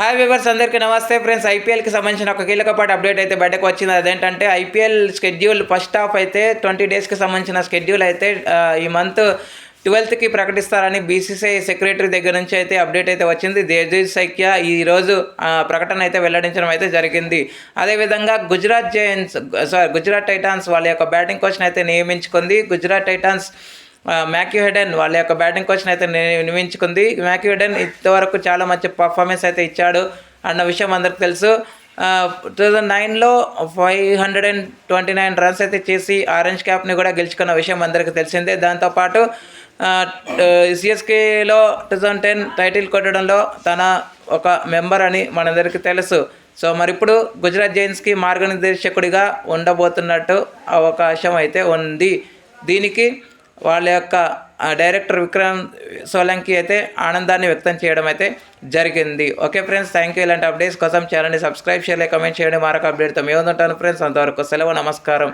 Hi viewers, అందరికీ నమస్తే friends. ఐపీఎల్కి సంబంధించిన ఒక కీలకపాటి అప్డేట్ అయితే బయటకు వచ్చింది. అదేంటంటే ఐపీఎల్ షెడ్యూల్ ఫస్ట్ హాఫ్ అయితే 20 డేస్కి సంబంధించిన షెడ్యూల్ అయితే ఈ మంత్ 12కి ప్రకటిస్తారని బీసీసీఐ సెక్రటరీ దగ్గర నుంచి అయితే అప్డేట్ అయితే వచ్చింది. దేవ్జీత్ సైక్య ఈరోజు ప్రకటన అయితే వెల్లడించడం అయితే జరిగింది. అదేవిధంగా గుజరాత్ టైటాన్స్ వాళ్ళ యొక్క బ్యాటింగ్ కోచ్ని అయితే నియమించుకుంది. గుజరాత్ టైటాన్స్ మాథ్యూ హెడెన్ వాళ్ళ యొక్క బ్యాటింగ్ కోచ్ని అయితే నియమించుకుంది. మాథ్యూ హెడెన్ ఇంతవరకు చాలా మంచి పర్ఫార్మెన్స్ అయితే ఇచ్చాడు అన్న విషయం అందరికి తెలుసు. 2009లో 529 రన్స్ అయితే చేసి ఆరెంజ్ క్యాప్ని కూడా గెలుచుకున్న విషయం అందరికీ తెలిసిందే. దాంతోపాటు సిఎస్కేలో 2010 టైటిల్ కొట్టడంలో తన ఒక మెంబర్ అని మనందరికీ తెలుసు. సో మరి ఇప్పుడు గుజరాత్ జైంట్స్కి మార్గనిర్దేశకుడిగా ఉండబోతున్నట్టు అవకాశం అయితే ఉంది. దీనికి వాళ్ళ యొక్క డైరెక్టర్ విక్రమ్ సోలంకి అయితే ఆనందాన్ని వ్యక్తం చేయడం అయితే జరిగింది. Okay friends, thank you. ఇలాంటి అప్డేట్స్ కోసం ఛానల్ని సబ్స్క్రైబ్ చేయాలి, కమెంట్ చేయండి. మరొక అప్డేట్తో మేము ఉంటాను ఫ్రెండ్స్. అంతవరకు సెలవు, నమస్కారం.